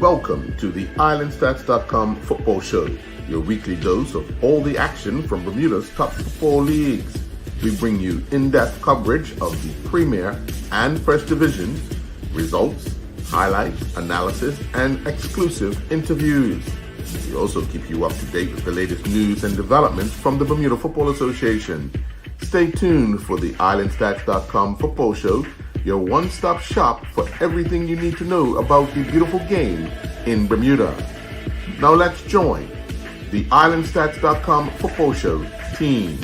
Welcome to the IslandStats.com football show, your weekly dose of all the action from Bermuda's top football leagues. We bring you in-depth coverage of the Premier and First Division, results, highlights, analysis, and exclusive interviews. We also keep you up to date with the latest news and developments from the Bermuda Football Association. Stay tuned for the IslandStats.com football show, your one-stop shop for everything you need to know about the beautiful game in Bermuda. Now let's join the IslandStats.com football show team.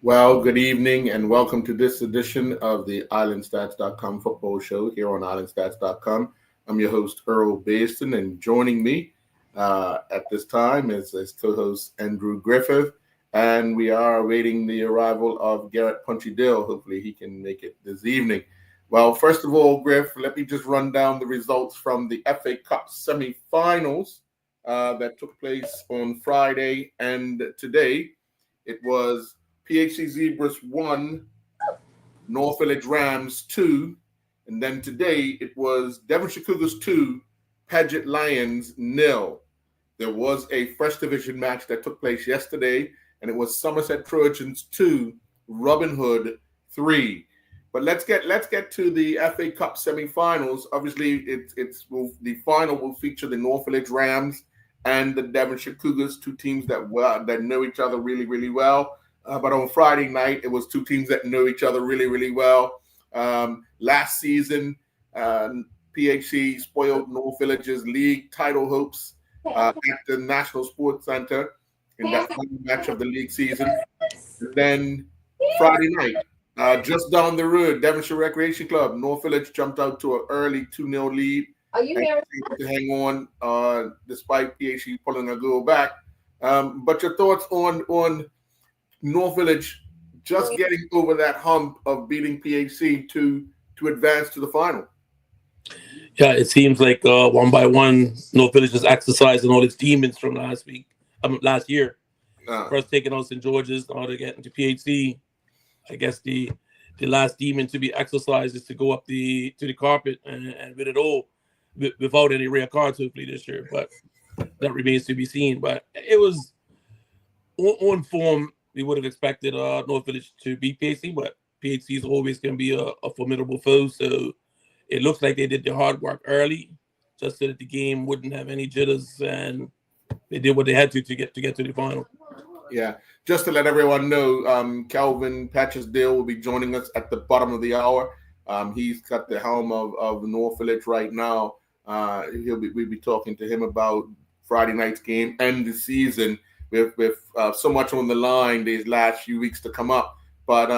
Well, good evening and welcome to this edition of the IslandStats.com football show here on IslandStats.com. I'm your host, Earl Baston, and joining me at this time is co-host Andrew Griffith. And we are awaiting the arrival of Garrett Punchy Dill. Hopefully he can make it this evening. Well, first of all, Griff, let me just run down the results from the FA Cup semi-finals that took place on Friday and today. It was PHC Zebras 1, North Village Rams 2, and then today it was Devonshire Cougars 2, Paget Lions 0. There was a First Division match that took place yesterday, and it was Somerset Trojans 2, Robin Hood 3. But let's get to the FA Cup semifinals. Obviously, the final will feature the North Village Rams and the Devonshire Cougars, two teams that know each other really, really well. But on Friday night, it was two teams that know each other really, really well. Last season, PHC spoiled North Village's league title hopes at the National Sports Center in that final match of the league season. And then Friday night, just down the road, Devonshire Recreation Club, North Village jumped out to an early 2-0 lead. Are you here? To hang on despite PHC pulling a goal back. But your thoughts on North Village just getting over that hump of beating PHC to advance to the final? Yeah, it seems like one by one, North Village is exercising all its demons from last year. First taking out St. George's, now they're getting to PHC. I guess the last demon to be exercised is to go up to the carpet and win it all without any rare cards hopefully this year. But that remains to be seen. But it was on form. We would have expected North Village to beat PHC, but PHC is always going to be a formidable foe. So it looks like they did their hard work early, just so that the game wouldn't have any jitters, and they did what they had to get to the final. Yeah, just to let everyone know, Calvin Patches Dill will be joining us at the bottom of the hour. He's got the helm of North Village right now. We'll be talking to him about Friday night's game and the season with so much on the line these last few weeks to come up. But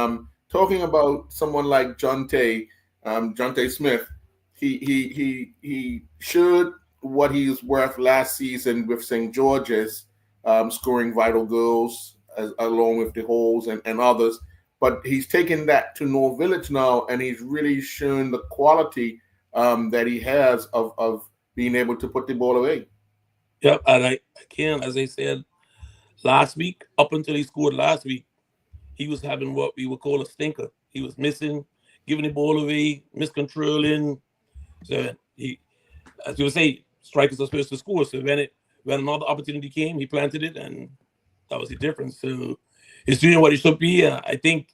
talking about someone like Jonte Smith, he showed what he's worth last season with St. George's, scoring vital goals along with the Halls and others. But he's taken that to North Village now, and he's really shown the quality that he has of being able to put the ball away. Yep, and as I said last week, up until he scored last week, he was having what we would call a stinker. He was missing, giving the ball away, miscontrolling. So he, as you would say, strikers are supposed to score. So when another opportunity came, he planted it, and that was the difference. So he's doing what he should be. I think,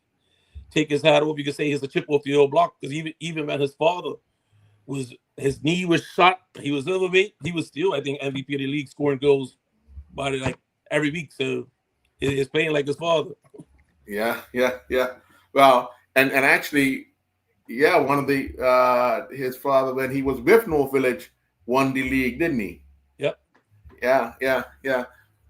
take his hat off, you could say he's a chip off the old block, because even when his father his knee was shot, he was overweight, he was still, I think, MVP of the league, scoring goals by every week. So he's playing like his father. Yeah. Well, and actually, yeah, one of his father, when he was with North Village, won the league, didn't he? Yep. Yeah.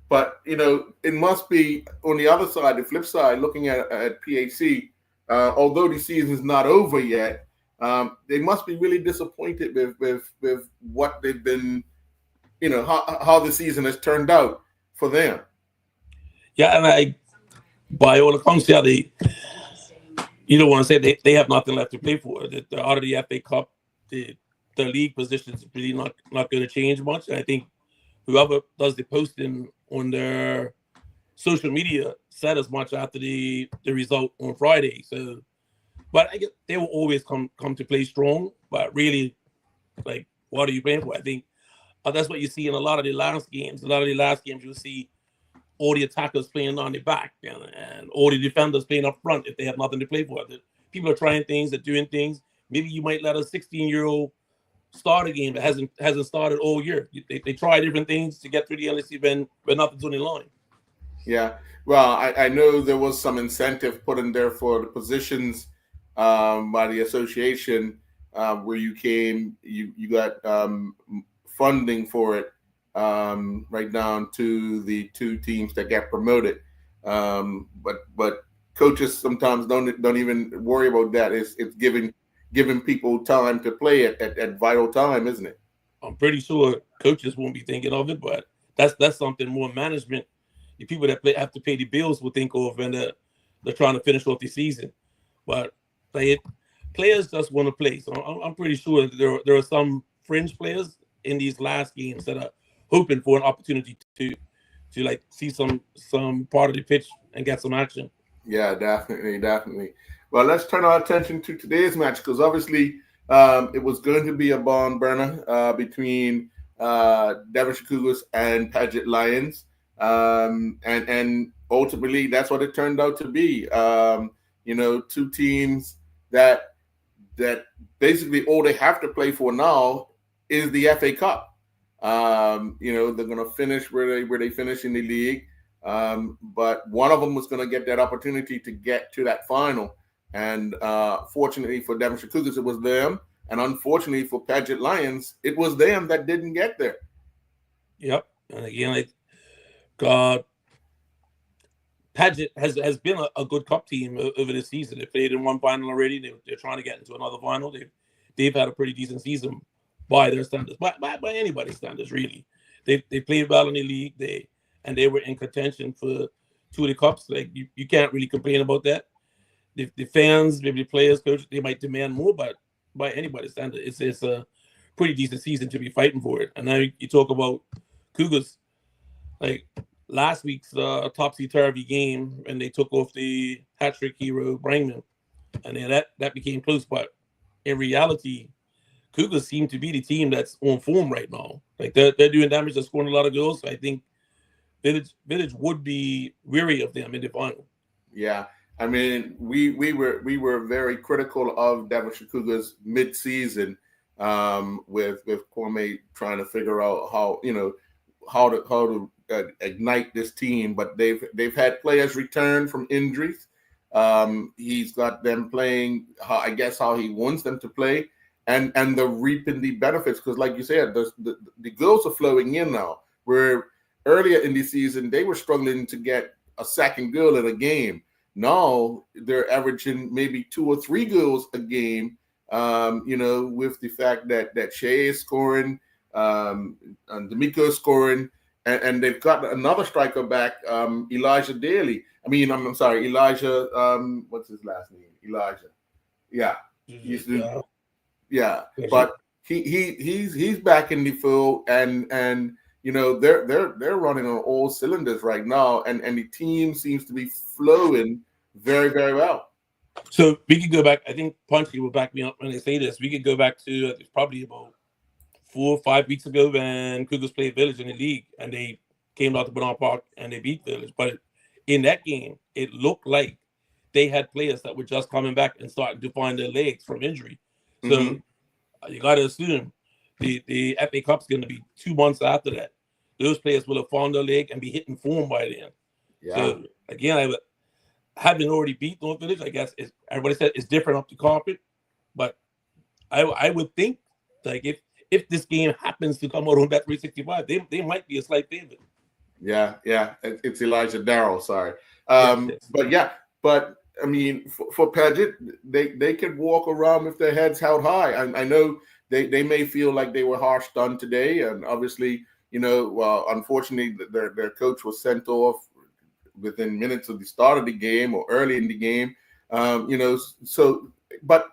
But, it must be on the other side, the flip side, looking at PHC, although the season is not over yet, they must be really disappointed with what they've been, how the season has turned out for them. Yeah, and by all accounts, you don't want to say they have nothing left to play for. They're out of the FA Cup. The league position is really not going to change much. And I think whoever does the posting on their social media said as much after the result on Friday. So But I guess they will always come to play strong. But really, like, what are you playing for? I think that's what you see in a lot of the last games. A lot of the last games, you'll see all the attackers playing on the back and all the defenders playing up front if they have nothing to play for. People are trying things, they're doing things. Maybe you might let a 16-year-old start a game that hasn't started all year. They try different things to get through the LSC when nothing's on the line. Yeah. Well, I know there was some incentive put in there for the positions by the association where you got funding for it right down to the 2 teams that get promoted. But coaches sometimes don't even worry about that. It's giving people time to play at vital time, isn't it? I'm pretty sure coaches won't be thinking of it, but that's something more management. The people that have to pay the bills will think of, and they're trying to finish off the season. But players just want to play. So I'm pretty sure there are some fringe players in these last games that are hoping for an opportunity to like see some part of the pitch and get some action. Yeah, definitely. Well, let's turn our attention to today's match because obviously it was going to be a barn burner between Devonshire Cougars and Paget Lions. And ultimately, that's what it turned out to be. 2 teams that basically all they have to play for now is the FA Cup. They're going to finish where they finish in the league, but one of them was going to get that opportunity to get to that final. And fortunately for Devonshire Cougars, it was them, and unfortunately for Paget Lions, it was them that didn't get there. Yep, and again, Paget has been a good cup team over this season. They played in one final already. They're trying to get into another final. They've had a pretty decent season by their standards, by anybody's standards, really. They played well in the league. They were in contention for 2 of the cups. Like you can't really complain about that. The fans, maybe the players, coach, they might demand more, but by anybody's standard, it's a pretty decent season to be fighting for it. And now you talk about Cougars. Like last week's topsy-turvy game, and they took off the hat-trick hero Brangman, and then that became close. But in reality, Cougars seem to be the team that's on form right now. Like they're doing damage, they're scoring a lot of goals. So I think Village would be weary of them in the final. Yeah, I mean we were very critical of Devonshire Cougars mid-season with Kwame trying to figure out how to ignite this team, but they've had players return from injuries. He's got them playing how he wants them to play, and they're reaping the benefits because, like you said, the goals are flowing in now. Where earlier in the season they were struggling to get a second goal in a game. Now they're averaging maybe 2 or 3 goals a game. With the fact that Shea is scoring, and D'Amico is scoring. And they've got another striker back, Elijah Daly. I'm sorry, Elijah. What's his last name? Elijah. Yeah, yeah. But he's back in the fold, and they're running on all cylinders right now, and the team seems to be flowing very, very well. So we could go back. I think Punchy will back me up when I say this. We could go back to probably about 4 or 5 weeks ago when Cougars played Village in the league, and they came out to Bernard Park and they beat Village. But in that game, it looked like they had players that were just coming back and starting to find their legs from injury. So you got to assume the FA Cup's going to be 2 months after that. Those players will have found their leg and be hitting form by then. Yeah. So again, having already beat North Village, I guess everybody said it's different up the carpet, but I would think like if this game happens to come out on Bet365, they might be a slight favorite. Yeah, it's Elijah Darrell. Sorry, yes. but I mean, for Paget, they could walk around with their heads held high. I know they may feel like they were harsh done today, and obviously, unfortunately, their coach was sent off within minutes of the start of the game or early in the game. So, but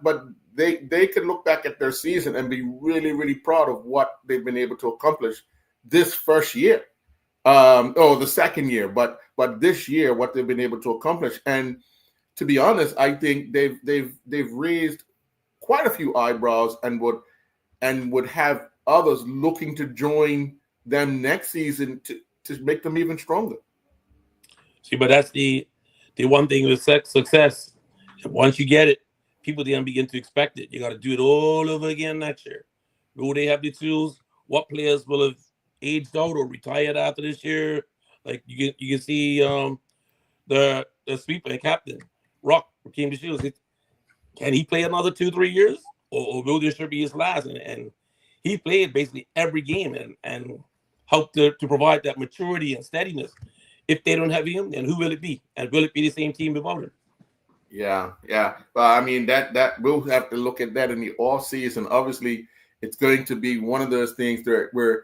they can look back at their season and be really, really proud of what they've been able to accomplish this first year, the second year, but this year, what they've been able to accomplish. And to be honest, I think they've raised quite a few eyebrows and would have others looking to join them next season to make them even stronger. See, but that's the one thing with success. Once you get it, people then begin to expect it. You got to do it all over again next year. Will they have the tools? What players will have aged out or retired after this year? Like you can see the sweeper and captain Rock Rakeem DeShields. Can he play another 2-3 years, or will this be his last? And he played basically every game and helped to provide that maturity and steadiness. If they don't have him, then who will it be? And will it be the same team without him? Yeah. Well, I mean, that we'll have to look at that in the off season. Obviously, it's going to be one of those things where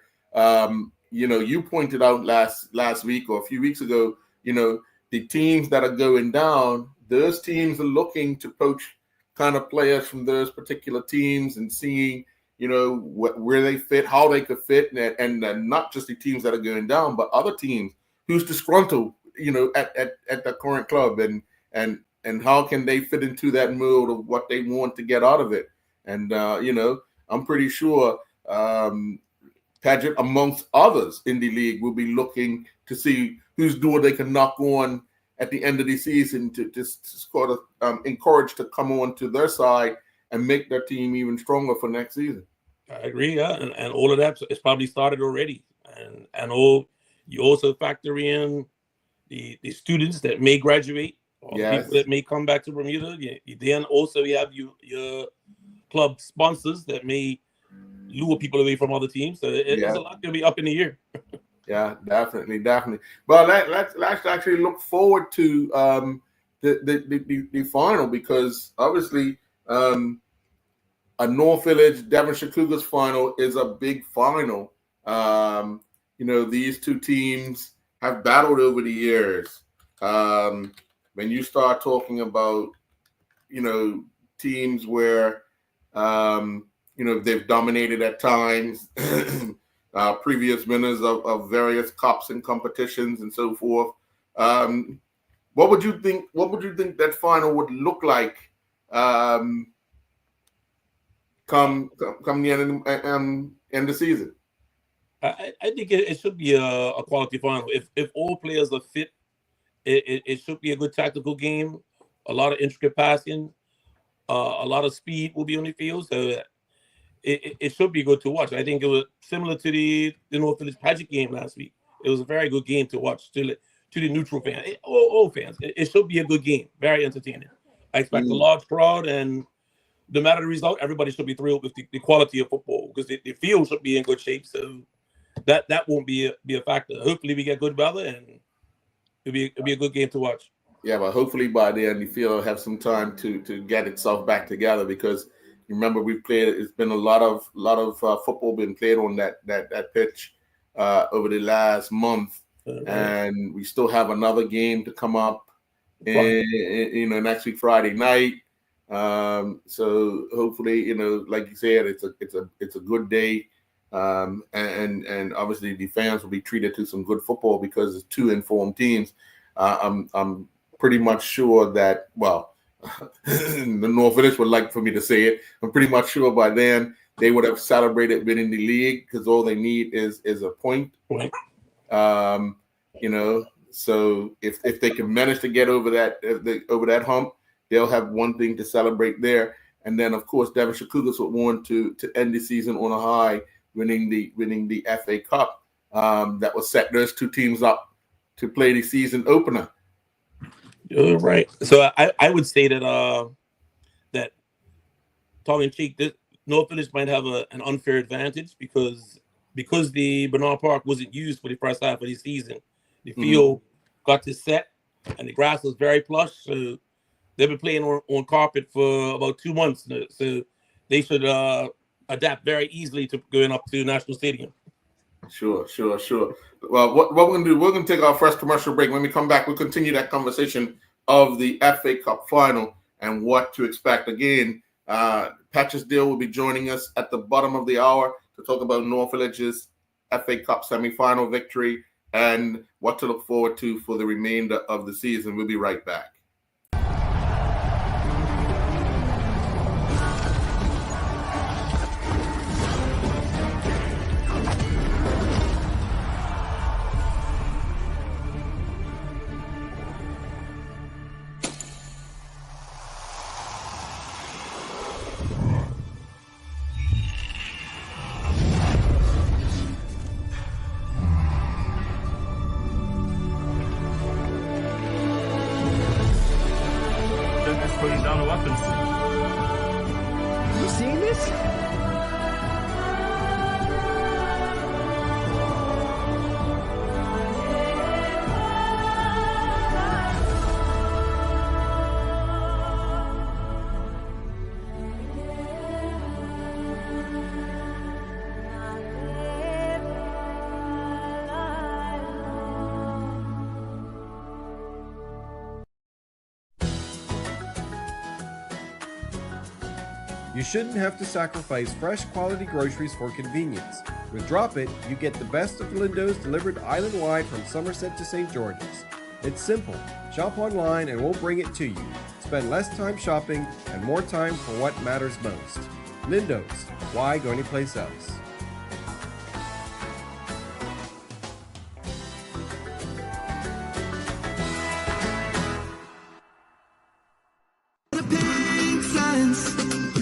you pointed out last week or a few weeks ago, the teams that are going down, those teams are looking to poach kind of players from those particular teams and seeing, where they fit, how they could fit, and not just the teams that are going down, but other teams who's disgruntled, at the current club, and how can they fit into that mold of what they want to get out of it. And, I'm pretty sure Paget, amongst others in the league, will be looking to see whose door they can knock on at the end of the season to sort of encourage to come on to their side and make their team even stronger for next season. I agree, yeah, and all of that is probably started already, and you also factor in the students that may graduate, or Yes. people that may come back to Bermuda. Then also you have your club sponsors that may lure people away from other teams. So it's a lot going to be up in the air. Yeah, definitely. Well, let's actually look forward to the final, because obviously a North Village Devonshire Cougars final is a big final. These two teams have battled over the years. When you start talking about, teams where, they've dominated at times, previous winners of various cups and competitions and so forth. What would you think that final would look like come the end of the season? I think it should be a quality final. If all players are fit, it should be a good tactical game. A lot of intricate passing, a lot of speed will be on the field. So it should be good to watch. I think it was similar to the North Village Paget game last week. It was a very good game to watch to the neutral fans, all fans. It should be a good game, very entertaining. I expect a large crowd, and no matter the result, everybody should be thrilled with the quality of football, because the field should be in good shape. So that won't be a factor. Hopefully we get good weather, and it'll be a good game to watch. Yeah, but hopefully by then the field will have some time to get itself back together, because remember it's been a lot of football been played on that pitch over the last month, and we still have another game to come up next week Friday night. So hopefully, like you said, it's a good day, and obviously the fans will be treated to some good football, because it's two informed teams. I'm pretty much sure that, well, the North Village would like for me to say it. I'm pretty much sure by then they would have celebrated winning the league, because all they need is a point. So if they can manage to get over that hump, they'll have one thing to celebrate there. And then, of course, Devonshire Cougars would want to end the season on a high, winning the FA Cup. That will set those two teams up to play the season opener. You're right. So I would say that that tongue in cheek, North Village might have an unfair advantage because the Bernard Park wasn't used for the first half of the season. The field got to set, and the grass was very plush. So they've been playing on carpet for about 2 months now. So they should adapt very easily to going up to National Stadium. Sure. Well, what we're going to do, we're going to take our first commercial break. When we come back, we'll continue that conversation of the FA Cup final and what to expect. Again, Patches Deal will be joining us at the bottom of the hour to talk about North Village's FA Cup semi-final victory and what to look forward to for the remainder of the season. We'll be right back. happens. You seeing this? You shouldn't have to sacrifice fresh quality groceries for convenience. With Drop It, you get the best of Lindo's delivered island-wide from Somerset to St. George's. It's simple. Shop online and we'll bring it to you. Spend less time shopping and more time for what matters most. Lindo's. Why go anyplace else?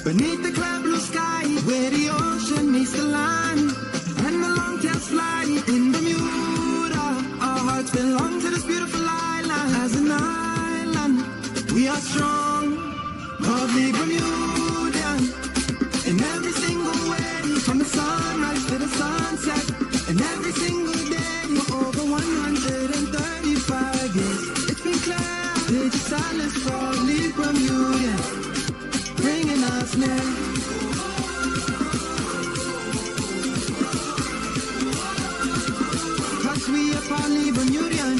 Beneath the cloud blue sky, where the ocean meets the land, and the long tails fly in Bermuda. Our hearts belong to this beautiful island. As an island, we are strong, proudly Bermudian. In every single way, from the sunrise to the sunset, and every single day for over 135 years. It's been clear, Digis Islands, proudly Bermudian. Bringing us near. Cause we are proudly Bermudian.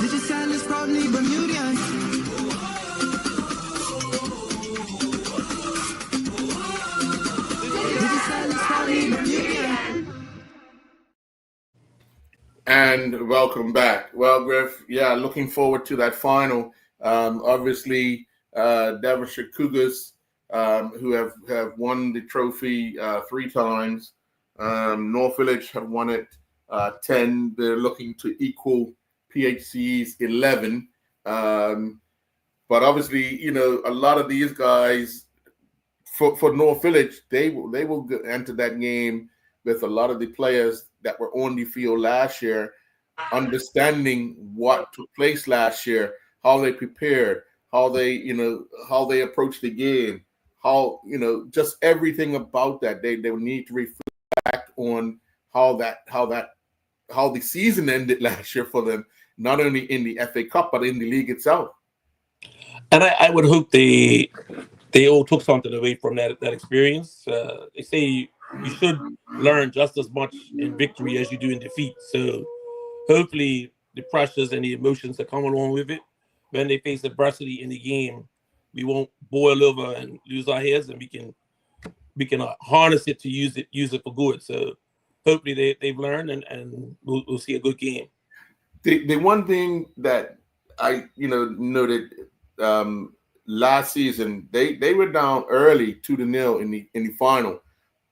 Digis Islands proudly Bermudian. Digis Islands proudly Bermudian. And welcome back. Well, Griff, looking forward to that final. Obviously, Devonshire Cougars, who have won the trophy 3 times. North Village have won it 10. They're looking to equal PHC's 11. But obviously, a lot of these guys, for North Village, they will enter that game with a lot of the players that were on the field last year, understanding what took place last year, how they prepared, how they approached the game, how, just everything about that. They will need to reflect on how the season ended last year for them, not only in the FA Cup, but in the league itself. And I would hope they all took something away from that experience. They say you should learn just as much in victory as you do in defeat. So hopefully the pressures and the emotions that come along with it, when they face adversity in the game, we won't boil over and lose our heads, and we can harness it to use it for good. So hopefully they've learned, and we'll see a good game. The one thing that I noted last season, they were down early 2-0 in the final.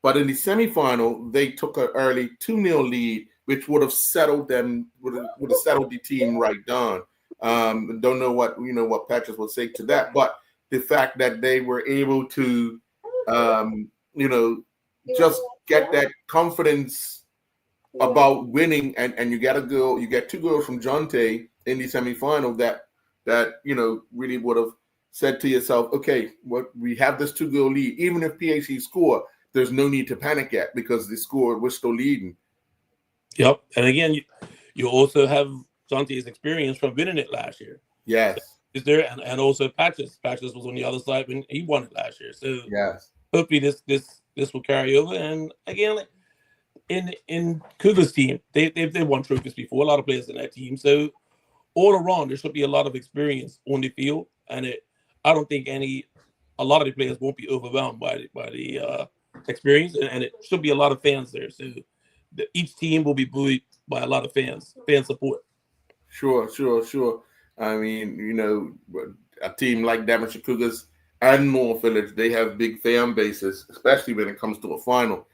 But in the semifinal, they took an early 2-0 lead, which would have settled them, would have settled the team right down. Don't know what Patrick will say to that, but the fact that they were able to, just get that confidence about winning, and you get 2 goals from Jonte in the semifinal that really would have said to yourself, okay, we have this 2-goal lead, even if PHC score. There's no need to panic yet because we're still leading. Yep. And again, you also have Jonte's experience from winning it last year. Yes. Is there and also Patches. Patches was on the other side when he won it last year. So yes, hopefully this will carry over. And again, in Cougars team, they've won trophies before. A lot of players in that team. So all around there should be a lot of experience on the field. And I don't think a lot of the players won't be overwhelmed by the experience, and it should be a lot of fans there. So each team will be buoyed by a lot of fan support. Sure. I mean, a team like Devonshire Cougars and North Village, they have big fan bases, especially when it comes to a final.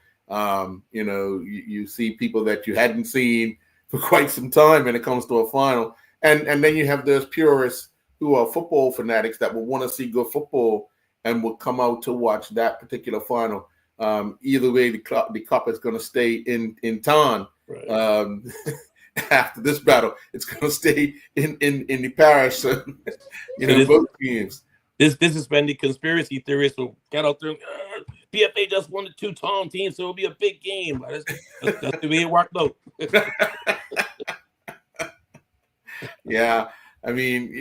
You see people that you hadn't seen for quite some time when it comes to a final. And then you have those purists who are football fanatics that will want to see good football and will come out to watch that particular final. Either way, the cup is going to stay in town. Right. after this battle, it's going to stay in the parish. So, both teams. This has been the conspiracy theorists who got out there. PFA just won the 2-time team, so it'll be a big game. That's the way it worked out. Yeah, I mean,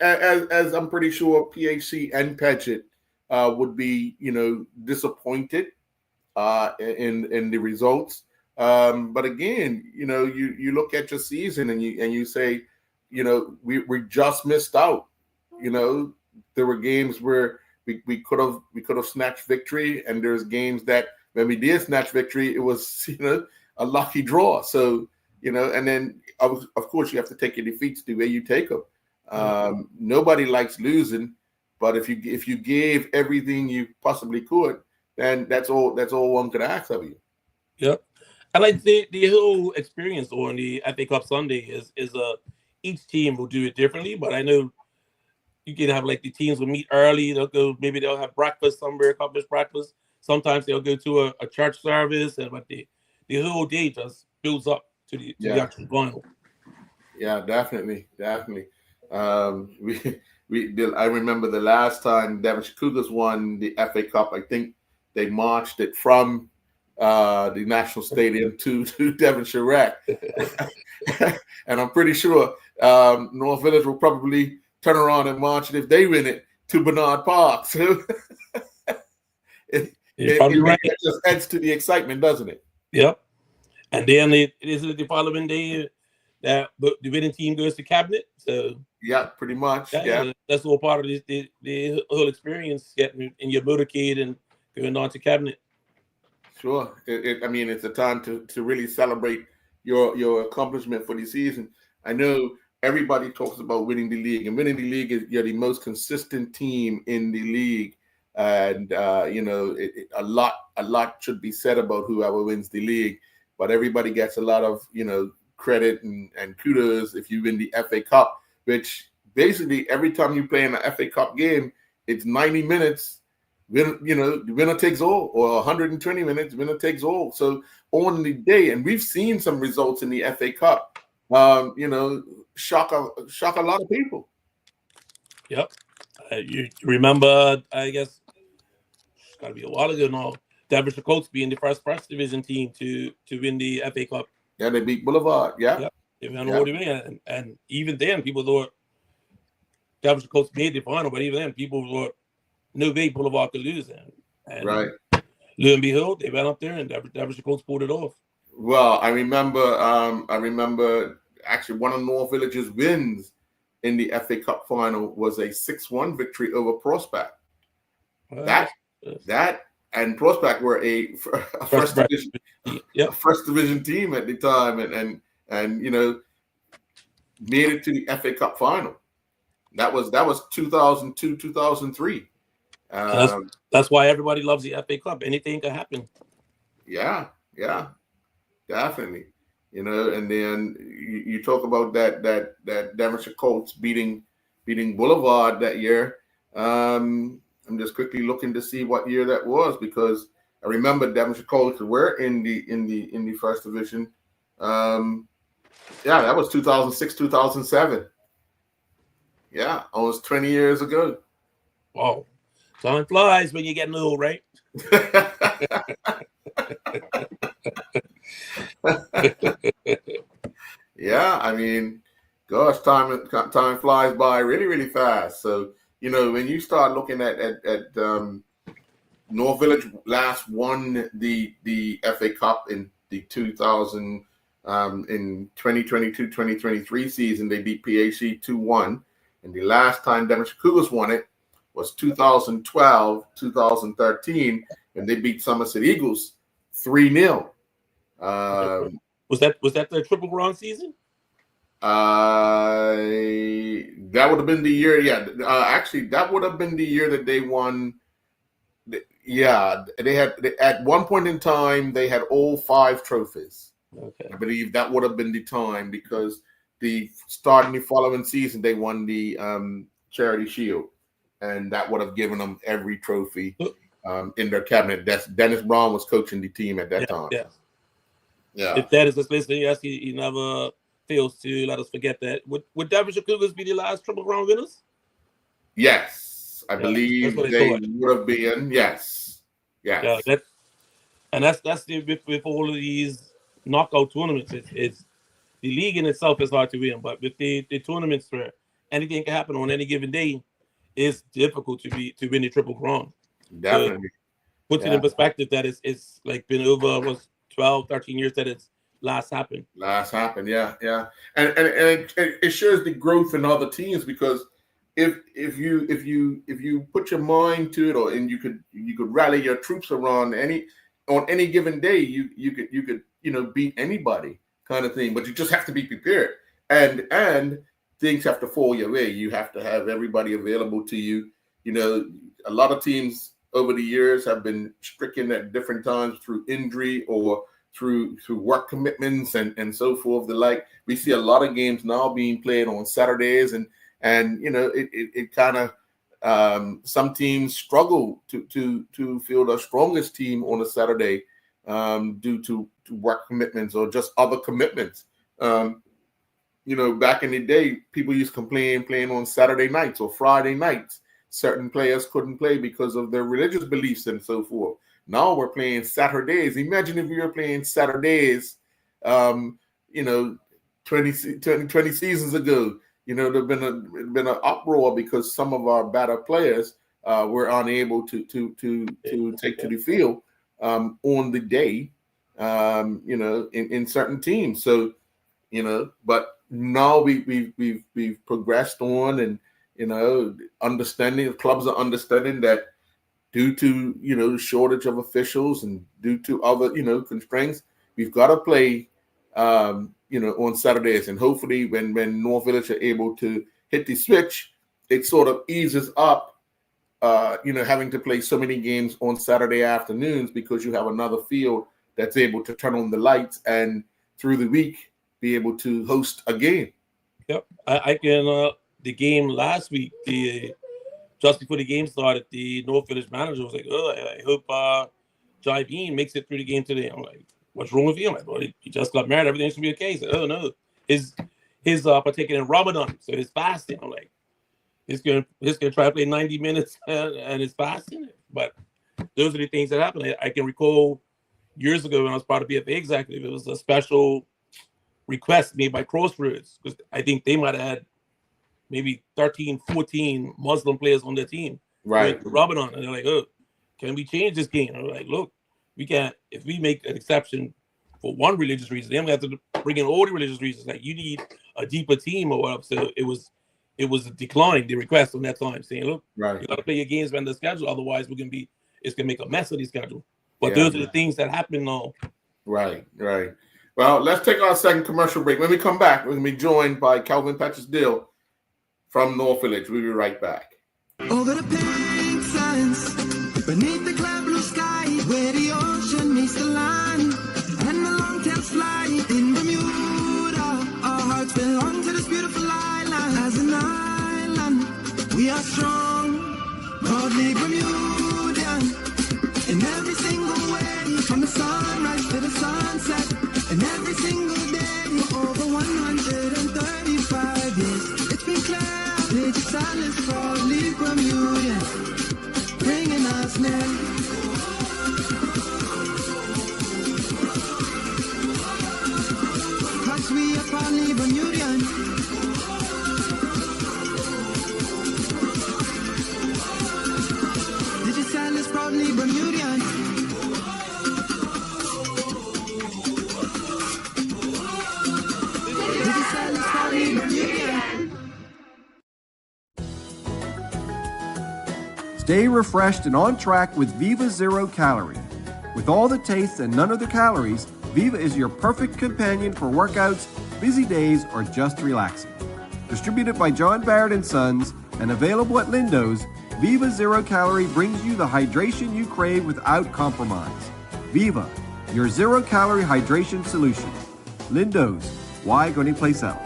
as I'm pretty sure PHC and Paget would be, disappointed in the results. But again, you look at your season and you say, we just missed out. There were games where we could have snatched victory, and there's games that when we did snatch victory, it was a lucky draw. So and then of course you have to take your defeats the way you take them. Nobody likes losing, but if you gave everything you possibly could, then that's all one could ask of you. Yep. I like the whole experience on the FA Cup Sunday is each team will do it differently, but I know you can have like the teams will meet early. Maybe they'll have breakfast somewhere, accomplish breakfast. Sometimes they'll go to a church service, but the whole day just builds up to the actual final. Yeah, definitely. I remember the last time Devonshire Cougars won the FA Cup. I think they marched it from the National Stadium to Devonshire Rec, and I'm pretty sure North Village will probably turn around and march it if they win it to Bernard Park. So it just adds to the excitement, doesn't it? Yep. And then it is the following day that the winning team goes to Cabinet. So yeah, pretty much. Yeah, that's all part of the whole experience, getting in your motorcade and going on to Cabinet. Sure. It's a time to really celebrate your accomplishment for the season. I know everybody talks about winning the league, and winning the league is you're the most consistent team in the league. And a lot should be said about whoever wins the league, but everybody gets a lot of credit and kudos if you win the FA Cup, which basically every time you play in an FA Cup game, it's 90 minutes. The winner takes all, or 120 minutes, winner takes all. So on the day, and we've seen some results in the FA Cup, shock a lot of people. Yep. You remember, I guess, it's got to be a while ago now, Devonshire Colts being the first division team to win the FA Cup. Yeah, they beat Boulevard. Yeah. Yep. They went all the way. And even then, people thought Devonshire Colts made the final, but even then, people thought no way Boulevard could lose. And right. Lo and behold, they went up there and Devonshire Colts pulled it off. Well, I remember actually one of North Village's wins in the FA Cup final was a 6-1 victory over Prospect. That and Prospect were a first division team at the time, and made it to the FA Cup final. That was 2002, 2003. That's why everybody loves the FA Cup. Anything can happen. Yeah, definitely. And then you talk about that Devonshire Colts beating Boulevard that year. I'm just quickly looking to see what year that was, because I remember Devonshire Colts were in the first division. That was 2006, 2007. Yeah, almost 20 years ago. Wow. Time flies when you're getting old, right? Yeah, gosh, time flies by really, really fast. So, when you start looking at North Village last won the FA Cup in the 2022-2023 season, they beat PHC 2-1. And the last time Devonshire Cougars won it was 2012, 2013, and they beat Somerset Eagles 3-0. Was that the Triple Crown season? That would have been the year. Yeah, actually, that would have been the year that they won. Yeah, they at one point in time they had all 5 trophies. Okay, I believe that would have been the time, because starting the following season they won the Charity Shield, and that would have given them every trophy in their cabinet. Dennis Brown was coaching the team at that time. If that is just listening, yes, he never fails to let us forget that. Would Devonshire Cougars be the last Triple Crown winners? Yes, I believe they would have been. Yes. Yeah, that's with all of these knockout tournaments. It's the league in itself is hard to win, but with the tournaments where anything can happen on any given day, it's difficult to win the Triple Crown. Definitely. Puts it in perspective that it's like been over 12, 13 years that it's last happened. Yeah. And it shows the growth in other teams, because if you put your mind to it, and you could rally your troops around on any given day, you could beat anybody, kind of thing. But you just have to be prepared, and things have to fall your way. You have to have everybody available to you. A lot of teams over the years have been stricken at different times through injury or through work commitments and so forth. We see a lot of games now being played on Saturdays, and it kind of some teams struggle to field their strongest team on a Saturday due to work commitments or just other commitments. Back in the day, people used to complain playing on Saturday nights or Friday nights. Certain players couldn't play because of their religious beliefs and so forth. Now we're playing Saturdays. Imagine if we were playing Saturdays, 20 seasons ago. There'd been an uproar because some of our better players were unable to take to the field on the day, in certain teams. So, but now we've progressed on, and understanding, clubs are understanding that due to shortage of officials and due to other constraints, we've got to play on Saturdays. And hopefully when North Village are able to hit the switch, it sort of eases up having to play so many games on Saturday afternoons, because you have another field that's able to turn on the lights and through the week be able to host a game. Yep, I can. The game last week, just before the game started, the North Village manager was like, "Oh, I hope Jai Bean makes it through the game today." I'm like, "What's wrong with you?" I'm like, "Well, he just got married. Everything should be okay." He said, "Oh no, his partaking in Ramadan, so his fasting." I'm like, "He's gonna try to play 90 minutes and his fasting." But those are the things that happen. I can recall years ago when I was part of BFA executive, it was a special request made by Crossroads, because I think they might have had maybe 13, 14 Muslim players on their team. Right. Ramadan. And they're like, "Oh, can we change this game?" And I'm like, "Look, we can't. If we make an exception for one religious reason, then we have to bring in all the religious reasons. Like, you need a deeper team or whatever." So it was a decline, the request on that time, saying, "Look, you got to play your games when the schedule. Otherwise, it's gonna make a mess of the schedule." But those are the things that happen now. Right. Well, let's take our second commercial break. When we come back, we're gonna be joined by Calvin Patches-Dill from North Village. We'll be right back. Over the pink sands, beneath the clear blue sky, where the ocean meets the land, and the longtails fly in Bermuda. Our hearts belong to this beautiful island. As an island, we are strong, proudly Bermudian. In every single way, from the sunrise to the sunset, and every single day, for over 135 years, it's been clear. Lady Silence, proudly Bermudian, bringing us near. Cause we are proudly Bermudian. Lady Silence, proudly Bermudian. Lady Silence, proudly Bermudian. Stay refreshed and on track with Viva Zero Calorie. With all the taste and none of the calories, Viva is your perfect companion for workouts, busy days, or just relaxing. Distributed by John Barrett and Sons and available at Lindo's, Viva Zero Calorie brings you the hydration you crave without compromise. Viva, your zero-calorie hydration solution. Lindo's, why go anyplace else?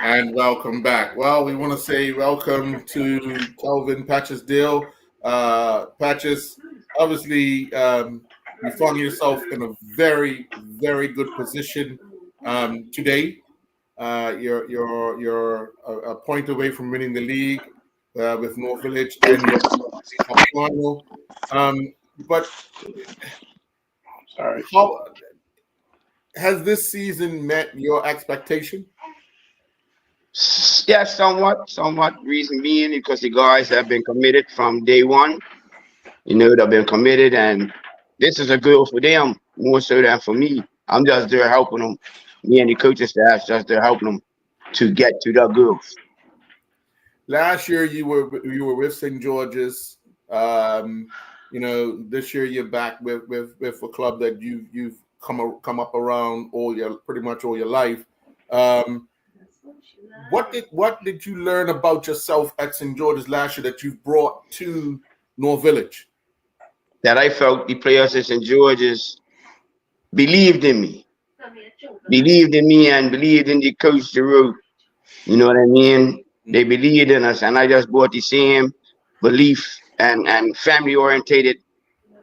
And welcome back. Well, we want to say welcome to Kelvin Patches-Deal. Patches, obviously, you found yourself in a very, very good position today. You're a point away from winning the league with North Village and your final. But how has this season met your expectation? Yeah, somewhat. Reason being because the guys have been committed from day one. You know, they've been committed, and this is a goal for them more so than for me. I'm just there helping them. Me and the coaching staff just there helping them to get to their goals. Last year you were with St. George's. You know, this year you're back with a club that you've come up around pretty much all your life. What did you learn about yourself at St. George's last year that you've brought to North Village? That I felt the players at St. George's believed in me and believed in the coach Giroux. You know what I mean? They believed in us, and I just brought the same belief and family-orientated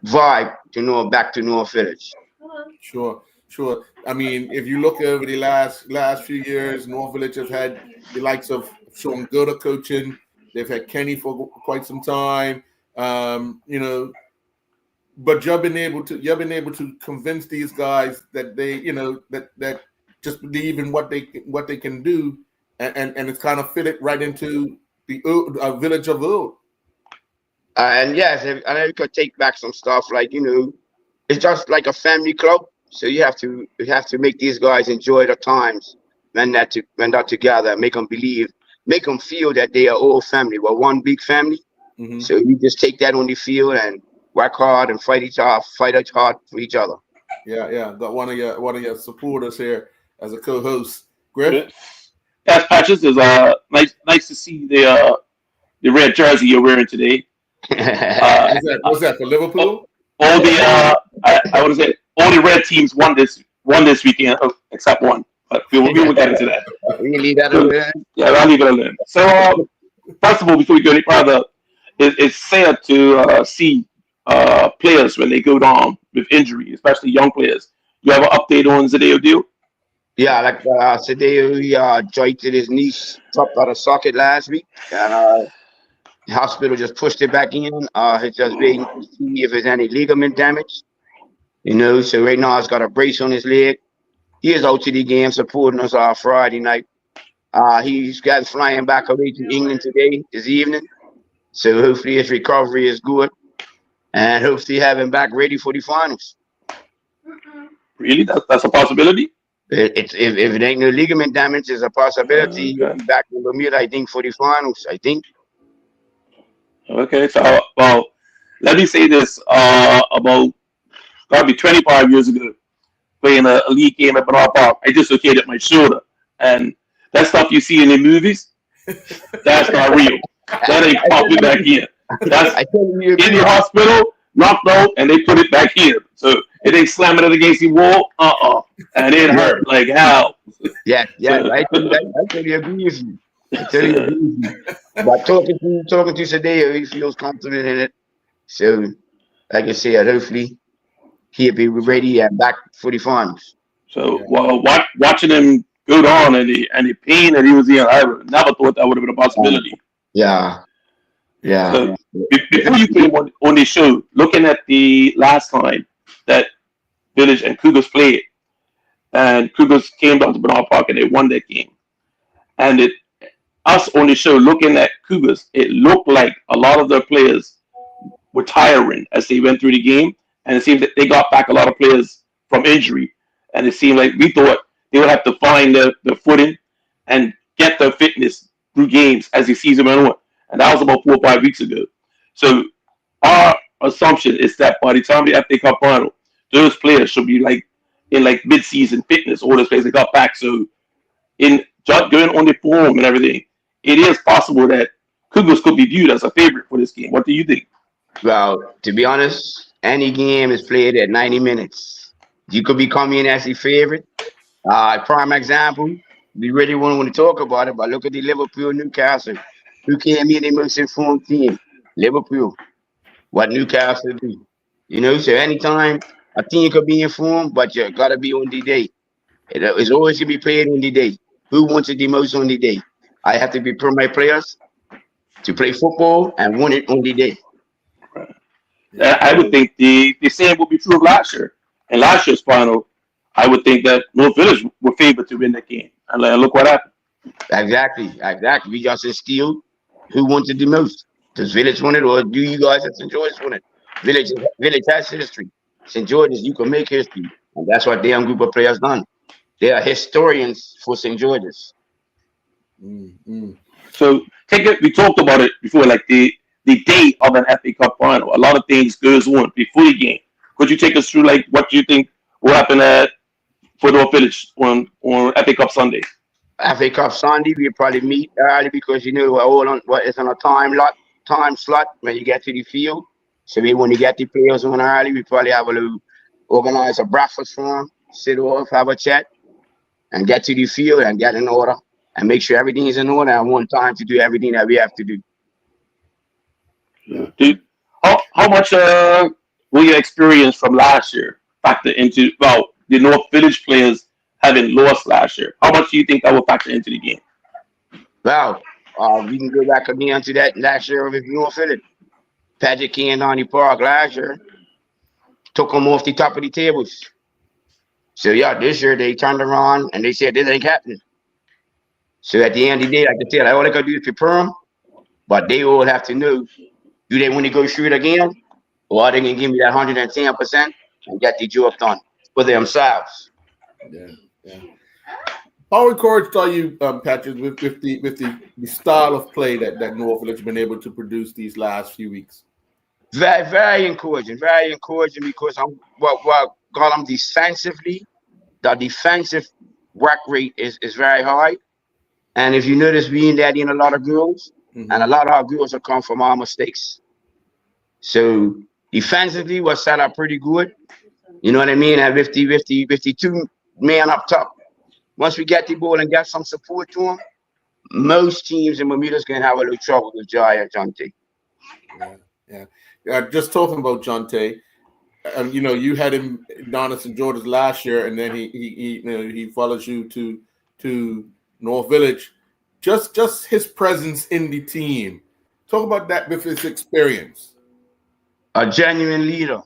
vibe back to North Village. Sure. I mean, if you look over the last few years, North Village have had the likes of Sean Goda coaching. They've had Kenny for quite some time. You know, but you've been able to convince these guys that they, you know, that just believe in what they can do, and it's kind of fitted right into the village of Old. And yes, and I could take back some stuff like, you know, it's just like a family club. So you have to make these guys enjoy the times when they're together, make them believe, make them feel that they are all family. We're one big family. Mm-hmm. So you just take that on the field and work hard and fight hard for each other. Yeah. Got one of your supporters here as a co-host, Griff. Yes, Patches, is nice to see the red jersey you're wearing today. What's that for Liverpool? All the I want to say all the red teams won this weekend except one. But we will get into that. We leave that alone. Yeah, I'll leave it alone. So first of all, before we go any further, it's sad to see players when they go down with injury, especially young players. You have an update on Zadeo Deal? Yeah, like Zadeo, he jointed his knee, dropped out of socket last week, and the hospital just pushed it back in. It's just waiting to see if there's any ligament damage. You know, so right now he's got a brace on his leg. He is out to the game supporting us Friday night. He's got flying back away to England this evening. So hopefully his recovery is good, and hopefully have him back ready for the finals. Really? That's a possibility? If it ain't no ligament damage, it's a possibility. He'll be back in Bermuda, I think, for the finals, I think. Okay, so, well, let me say this. About probably 25 years ago, playing a league game at Bernard Park, I dislocated my shoulder. And that stuff you see in the movies, that's not real. That ain't popping back in. That's in the hospital, knocked out, and they put it back in. So it ain't slamming it against the wall, and it hurt like hell. Yeah, I totally agree with you. But talking to Zadeo, he feels confident in it. So, like I said, hopefully he'll be ready and back for the finals. So, well, watching him go down and the pain that he was in, I never thought that would have been a possibility. Yeah. So, before you came on the show, looking at the last time that Village and Cougars played, and Cougars came down to Bernard Park and they won that game, and us on the show looking at Cougars, it looked like a lot of their players were tiring as they went through the game, and it seemed that they got back a lot of players from injury, and it seemed like we thought they would have to find their footing and get their fitness through games as the season went on, and that was about 4 or 5 weeks ago. So our assumption is that by the time the FA Cup final, those players should be in mid-season fitness. All those players that got back, so in just going on the form and everything, it is possible that Cougars could be viewed as a favorite for this game. What do you think? Well, to be honest, any game is played at 90 minutes. You could be coming in as the favorite. Prime example, we really won't want to talk about it, but look at the Liverpool Newcastle. Who came in the most informed team? Liverpool. What Newcastle do? You know, so anytime a team could be informed, but you gotta be on the day. It's always gonna be played on the day. Who wants it the most on the day? I have to be pro my players to play football and win it on the day. I would think the same would be true of last year. In last year's final, I would think that North Village were favored to win that game. And look what happened. Exactly. We just instilled who wanted the most. Does Village win it, or do you guys at St. George's win it? Village has history. St. George's, you can make history. And that's what damn group of players done. They are historians for St. George's. Mm-hmm. So we talked about it before, like the day of an FA Cup final. A lot of things girls want before the game. Could you take us through like what you think will happen for North Village on FA Cup Sunday? FA Cup Sunday, we probably meet early because you know we're all on what is on a time slot when you get to the field. So when you get the players on early, we probably have a little organize a breakfast for them, sit off, have a chat, and get to the field and get in order and make sure everything is in order and one time to do everything that we have to do. Yeah. Dude, how much will your experience from last year factor into the North Village players having lost last year? How much do you think that will factor into the game? Well, we can go back again to that last year with North Village. Patrick Key and Donnie Park last year took them off the top of the tables. So yeah, this year they turned around and they said this ain't happening. So at the end of the day, like I said, all they gotta do is prepare them, but they all have to know, do they want to go through it again, or are they gonna give me that 110% and get the job done for themselves? Yeah. How encouraged are you, Patrick, with the style of play that North Village has been able to produce these last few weeks? Very, very encouraging because I'm what I'm defensively. The defensive work rate is very high, and if you notice, we in that in a lot of girls, and a lot of our girls have come from our mistakes. So defensively, we're set up pretty good. You know what I mean? At 52 man up top. Once we get the ball and get some support to them, most teams in Bermuda's gonna have a little trouble with Jai and Jonte. Yeah. Just talking about Jonte, you had him down at St. George's last year, and then he follows you to North Village. Just his presence in the team. Talk about that with his experience. A genuine leader,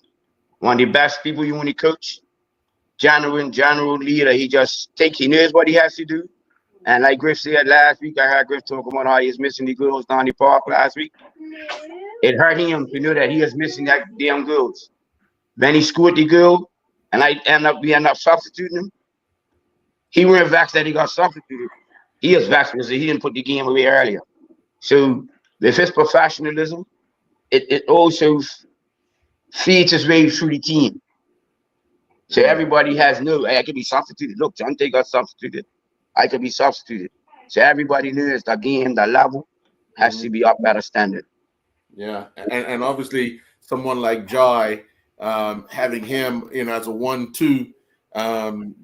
one of the best people you want to coach. General leader. He knows what he has to do. And like Griff said last week, I heard Griff talk about how he was missing the girls down the park last week. It hurt him to know that he was missing that damn girls. Then he scored the girl, and we end up substituting him. He weren't vexed that he got substituted. He was vexed because he didn't put the game away earlier. So with his professionalism, it also feeds his way through the team. So everybody has I could be substituted. Look, Jonte got substituted. I could be substituted. So everybody knows the game, the level has to be up at a standard. Yeah, and obviously someone like Jai, having him as a 1-2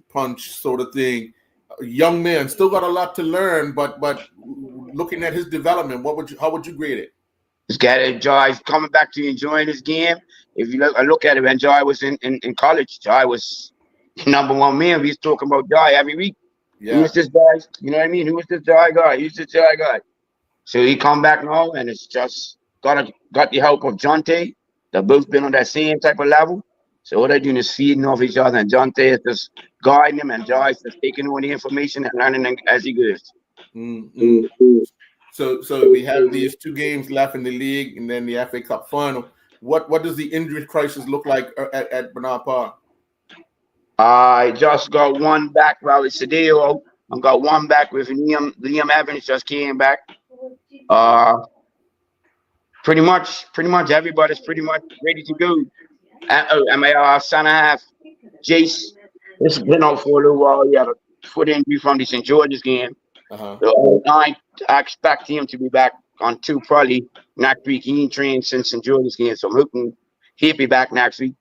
punch sort of thing. Young man, still got a lot to learn, but looking at his development, how would you grade it? Jai's coming back to enjoying his game. If you look at it, when Jai was in college, Jai was number one man. We was talking about Jai every week. Yeah. Who was this guy? You know what I mean? Who was this Jai guy? Who's this Jai guy? So he come back now, and it's just got the help of Jonte. They've both been on that same type of level. So what they're doing is feeding off each other, and Jonte is just guiding him, and Jai's just taking all the information and learning as he goes. Mm-hmm. So we have these 2 games left in the league, and then the FA Cup final. What does the injury crisis look like at Bernard Park? I just got one back. Well, it's Sadeo. I got one back with Liam Evans just came back. Pretty much everybody's pretty much ready to go. And my son I have Jace. It's been out for a little while. He had a foot injury from the St. George's game. So I expect him to be back on 2 probably next week. He ain't trained since St. George's game, so I'm hoping he'll be back next week.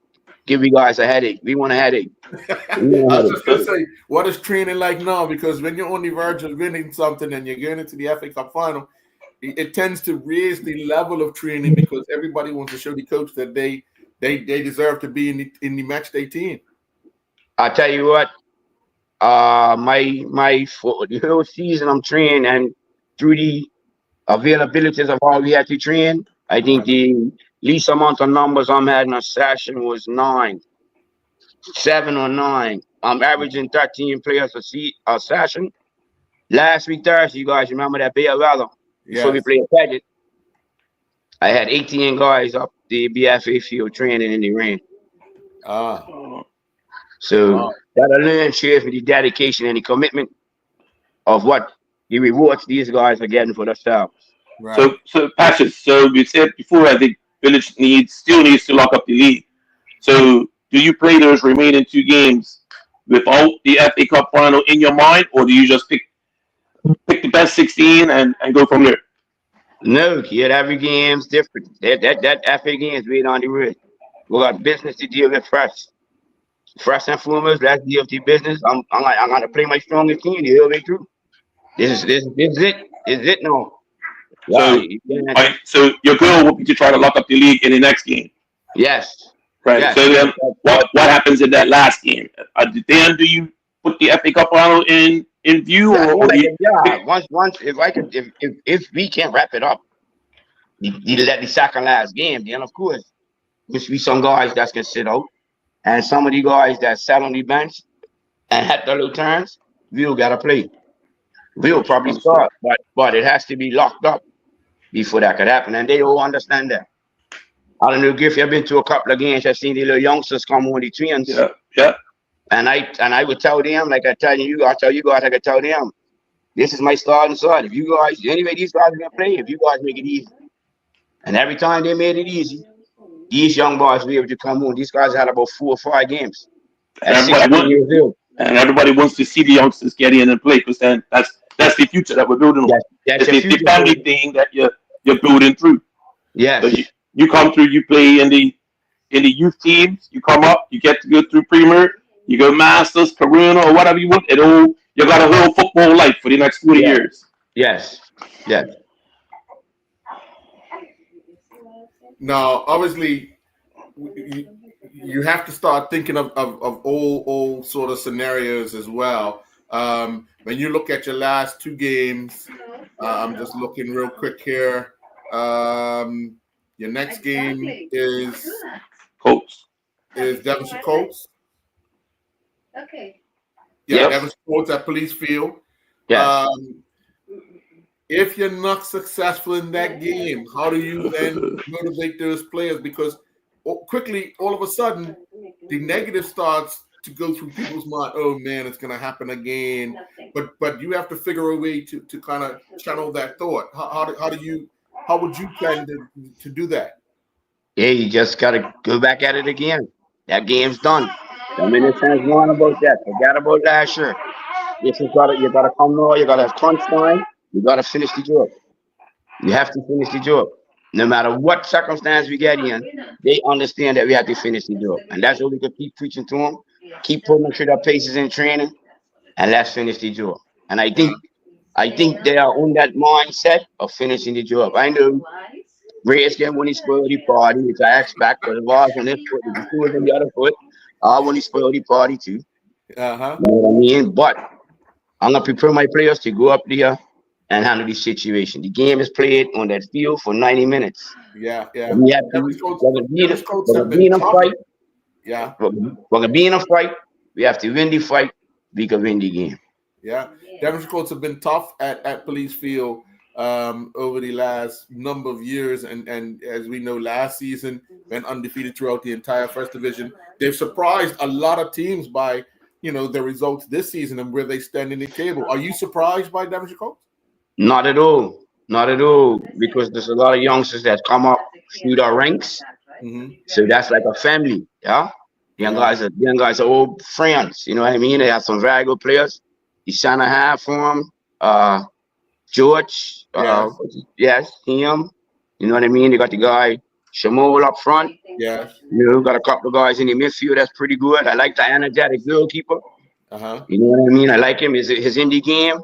give you guys a headache. We want a headache. I was just going to say, what is training like now? Because when you're on the verge of winning something and you're getting into the FA Cup final, it tends to raise the level of training because everybody wants to show the coach that they deserve to be in the match day team. I tell you what, my for the whole season I'm training, and through the availabilities of all we had to train, I think the least amount of numbers I'm had in a session was 7 or 9. I'm averaging 13 players a session. Last week Thursday, you guys remember that Bay of Weather? Before we played Paget, I had 18 guys up the BFA field training in the rain. So that alone shows me the dedication and the commitment of what the rewards these guys are getting for themselves. Right. So Patrick, so we said before, I think Village still needs to lock up the league. So do you play those remaining 2 games without the FA Cup final in your mind, or do you just pick the best 16 and go from there? No, kid, every game's different. That FA game's made on the road. We got business to deal with first. First and foremost, let's deal with the business. I'm gonna play my strongest team the whole way through. This is it. This is it now. So your goal will be to try to lock up the league in the next game. Yes. Right. Yes. So then, what happens in that last game? Then do you put the FA Cup final in view, once if we can wrap it up, the second last game, then of course there's be some guys that can sit out, and some of the guys that sat on the bench and had the little turns, we'll gotta play. We'll probably start, but it has to be locked up before that could happen, and they all understand that. I don't know, Griff, you've been to a couple of games. I've seen the little youngsters come on the twins. Yeah. And I would tell them, like I tell you guys, I could tell them, this is my starting side. If you guys, anyway, these guys are gonna play. If you guys make it easy, and every time they made it easy, these young boys were able to come on. These guys had about 4 or 5 games. And everybody wants to see the youngsters get in and play, because then that's the future that we're building on. That's the family thing that you're building through. Yes. So you come through, you play in the youth teams, you come up, you get to go through Premier, you go Masters, Corona, or whatever you want. You got a whole football life for the next 40 years. Yes. Yes. Now, obviously, you have to start thinking of all sort of scenarios as well. When you look at your last 2 games, I'm just looking real quick here. Your next game is Colts. Is Devonshire Colts. Okay. Yeah, Devonshire Colts at Police Field. Yeah. If you're not successful in that game, how do you then motivate those players? Because quickly, all of a sudden, the negative starts to go through people's mind. Oh man, it's going to happen again. But you have to figure a way to kind of channel that thought. How would you plan to do that? Yeah, you just gotta go back at it again. That game's done. I mean, it's wrong about that. Forget about last year. You gotta come now. You gotta have crunch time. You gotta finish the job. You have to finish the job. No matter what circumstance we get in, they understand that we have to finish the job, and that's what we can keep preaching to them. Keep putting them through their paces in training, and let's finish the job. And I think they are on that mindset of finishing the job. I know Reyes can when he spoiled the party, which I expect, but if I was on this foot, if he was on the other foot, I want to spoil the party too. You know what I mean? But I'm gonna prepare my players to go up there and handle the situation. The game is played on that field for 90 minutes. Yeah. We have to be in a fight. Yeah. We're gonna be in a fight. We have to win the fight. We can win the game. Yeah. Devonshire Colts have been tough at Police Field over the last number of years, and as we know, last season went undefeated throughout the entire First Division. They've surprised a lot of teams by their results this season and where they stand in the table. Are you surprised by Devonshire Colts? Not at all. Not at all. Because there's a lot of youngsters that come up through the ranks. Mm-hmm. So that's like a family. Yeah. Young guys are old friends. You know what I mean? They have some very good players. The Shanahan for him. George. Yes, him. You know what I mean? They got the guy Shamoul up front. Yeah. Got a couple of guys in the midfield that's pretty good. I like the energetic goalkeeper. Uh-huh. You know what I mean? I like him. His indie game.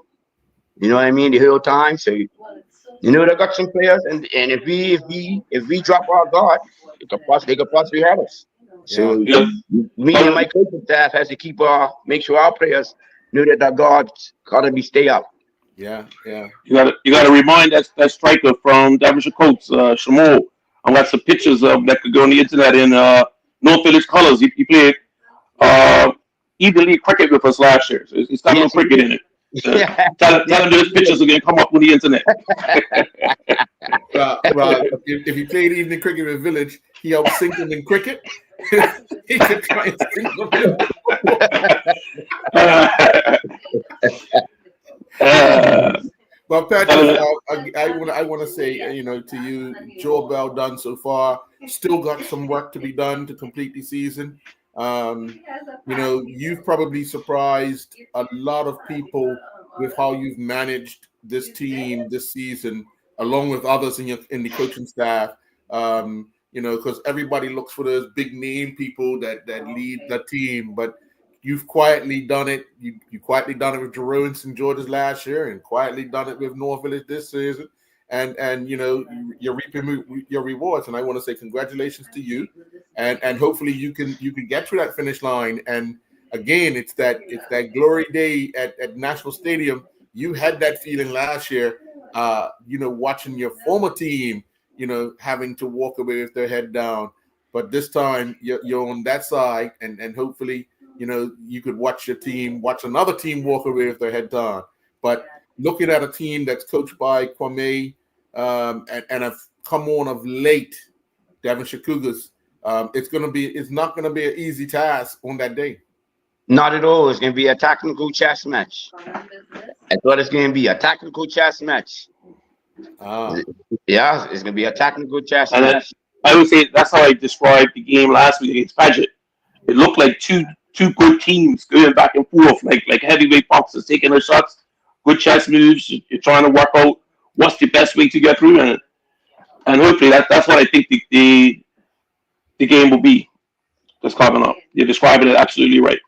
You know what I mean? The whole time. So they got some players, and if we drop our guard, they could possibly have us. So me and my coaching staff has to make sure our players know that the guards gotta be stay up. Yeah. You gotta remind that striker from Devonshire Colts, Shamoul. I've got some pictures of that could go on the internet in North Village colors. He played even league cricket with us last year. So it's got no cricket in it. Tell him those pictures are gonna come up on the internet. If he played evening cricket with Village, he helped sink him in cricket. He could try and sink him. But Patrick, I want to say, to you, job well done so far. Still got some work to be done to complete the season. You've probably surprised a lot of people with how you've managed this team this season, along with others in the coaching staff. Because everybody looks for those big name people that lead the team, but you've quietly done it. You quietly done it with Jerome St. George's last year, and quietly done it with North Village this season. And you're reaping your rewards. And I want to say congratulations to you. And hopefully you can get through that finish line. And again, it's that glory day at National Stadium. You had that feeling last year. Watching your former team, having to walk away with their head down. But this time you're on that side, and hopefully, you could watch another team walk away with their head down. But looking at a team that's coached by Kwame and have come on of late, Devonshire Cougars, it's not gonna be an easy task on that day. Not at all. It's gonna be a technical chess match. That's what it's gonna be, a technical chess match. Yeah, it's gonna be a technical chess match. I would say that's how I described the game last week against Paget. It looked like two good teams going back and forth, like heavyweight boxers taking their shots, good chess moves. You're trying to work out what's the best way to get through, and hopefully that's what I think the game will be. That's coming up. You're describing it absolutely right.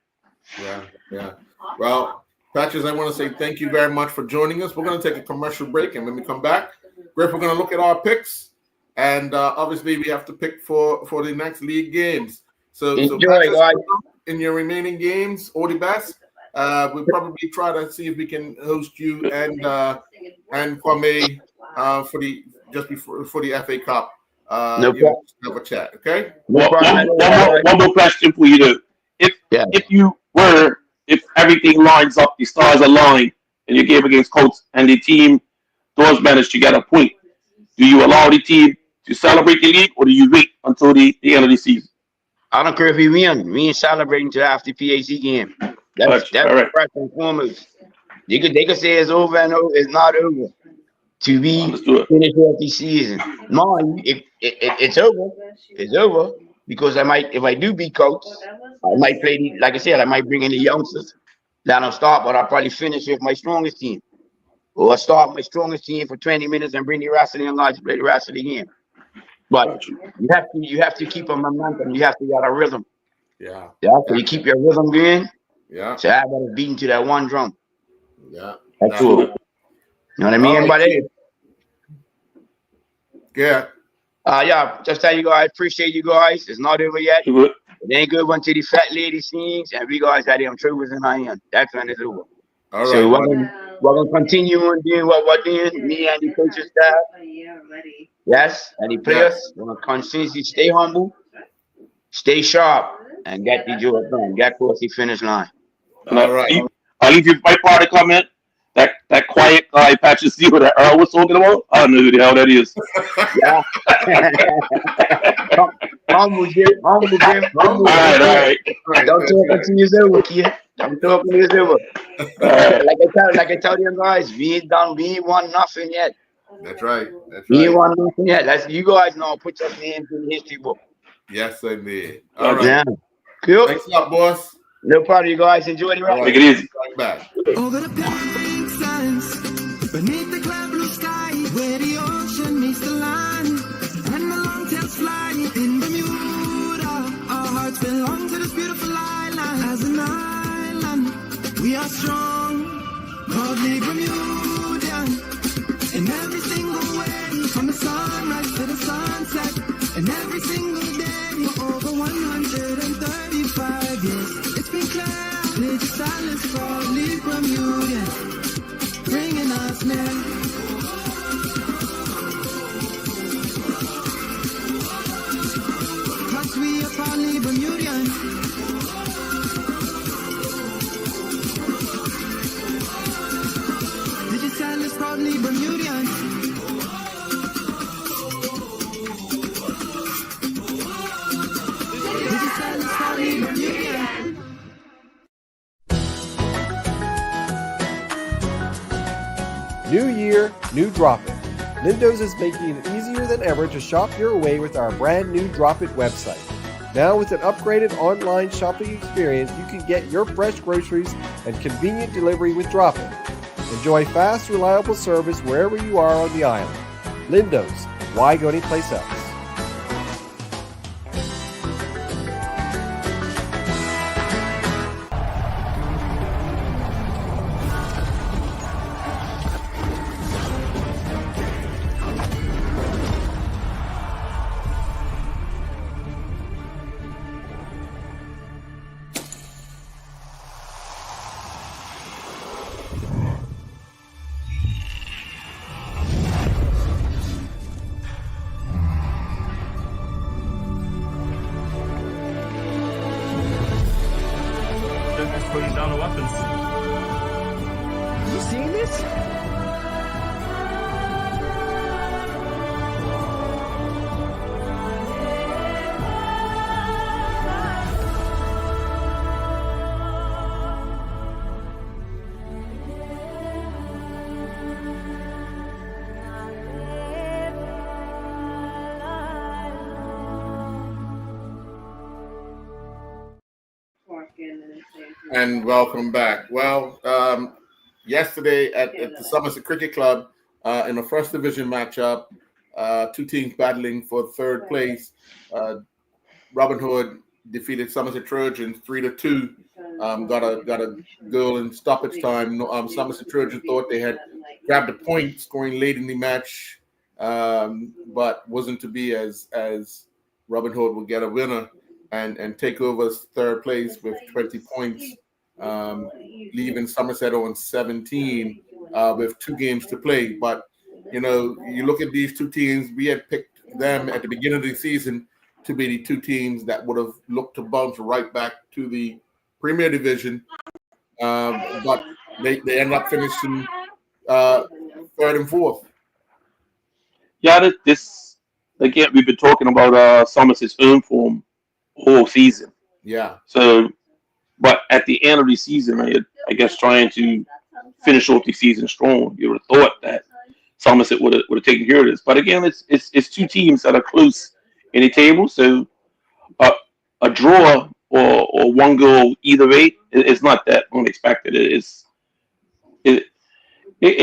Yeah. Well, Patches, I want to say thank you very much for joining us. We're going to take a commercial break, and when we come back, Griff, we're going to look at our picks, and obviously we have to pick for the next league games. So Patches, in your remaining games, all the best. We'll probably try to see if we can host you and Kwame for the FA Cup. No problem. Have a chat, okay? One more question for you, though. If everything lines up, the stars align, and you game against Colts, and the team does manage to get a point, do you allow the team to celebrate the league, or do you wait until the end of the season? I don't care if we win. We ain't celebrating until after the PAC game. That's right. First and foremost. They could say it's over and over. It's not over. To be finished off the season. No, it's over. It's over. Because if I do beat Colts, I might play like I said, I might bring in the youngsters. Then I'll start, but I'll probably finish with my strongest team. Or I'll start my strongest team for 20 minutes and bring the rest of them guys to play the rest of the game. But you have to keep a momentum. You have to get a rhythm. Yeah. So you keep your rhythm going. Yeah. So everybody's beating to that one drum. Yeah. That's cool. You know what I mean? But just tell you guys, I appreciate you guys. It's not over yet. It ain't good until the fat lady sings and we guys got them troopers in our hand. That's when it's over. All right. So we're gonna continue on doing what we're doing, me and the coaching staff. Yes, and the players. We're gonna constantly stay humble, stay sharp, and get the job done. Get across the finish line. All right. I'll leave you my part of comment. That quiet guy Patches see what Earl was talking about. I don't know who the hell that is. Yeah. Humble Jim. All right. Don't talk until it's over, kid. Don't talk until it's over. Like I tell you guys, we ain't won nothing yet. That's right. We ain't won nothing yet. You guys know. Put your names in the history book. Yes, I did. All right. Yeah. Cool. Thanks a lot, boss. No problem, you guys. Enjoy the ride. Take it easy. Back. Over the pink sands, beneath the clear blue sky, where the ocean meets the land, and the long tails fly are strong, proudly Bermudian. In every single way, from the sunrise to the sunset, and every single day for over 135 years. It's been clear, Major Silas proudly Bermudian, bringing us near. Cause we are proudly Bermudian. Major Silas proudly Bermudian. Major Silas proudly Bermudian. New year, new Drop It. Lindo's is making it easier than ever to shop your way with our brand new Drop It website. Now with an upgraded online shopping experience, you can get your fresh groceries and convenient delivery with Drop It. Enjoy fast, reliable service wherever you are on the island. Lindo's, why go anyplace else? Putting down the weapons. You seen this? And welcome back. Well, yesterday at the Somerset Cricket Club, in the first division matchup, two teams battling for third place. Robin Hood defeated Somerset Trojans 3-2. Got a goal in stoppage time. Somerset Trojans thought they had grabbed a point, scoring late in the match, but wasn't to be, as Robin Hood would get a winner and take over third place with 20 points, leaving Somerset on 17 with 2 games to play. But, you know, you look at these two teams, we had picked them at the beginning of the season to be the two teams that would have looked to bounce right back to the Premier Division. But they end up finishing 3rd and 4th. Yeah, this again, we've been talking about Somerset's home form whole season. Yeah. So, but at the end of the season, I guess trying to finish off the season strong, you would have thought that Somerset would have taken care of this. But again, it's two teams that are close in the table. So, a draw or one goal either way is not that unexpected. It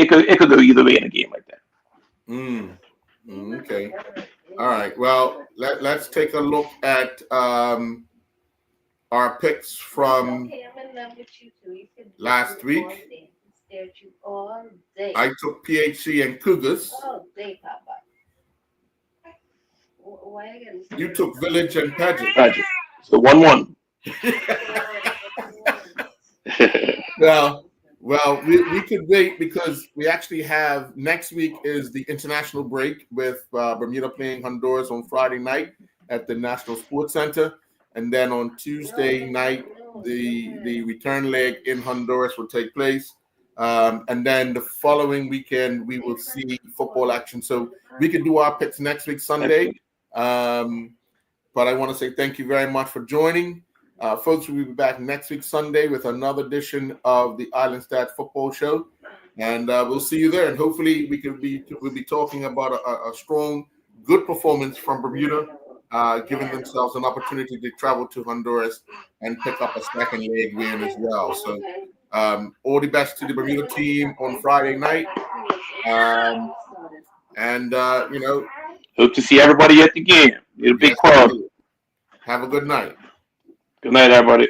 could go either way in a game like that. Okay. All right. Well, let's take a look at our picks from last week. I took PHC and Cougars. You took Village and Paget. So 1-1. Well, we could wait because we actually have next week is the international break with Bermuda playing Honduras on Friday night at the National Sports Center. And then on Tuesday night, the return leg in Honduras will take place. And then the following weekend, we will see football action. So we could do our picks next week, Sunday. But I want to say thank you very much for joining. Folks, we'll be back next week, Sunday, with another edition of the Island Stats Football Show. And we'll see you there. And hopefully we'll be talking about a strong, good performance from Bermuda, giving themselves an opportunity to travel to Honduras and pick up a second leg win as well. So all the best to the Bermuda team on Friday night. Hope to see everybody at the game. It's a big crowd. Have a good night. Good night, everybody.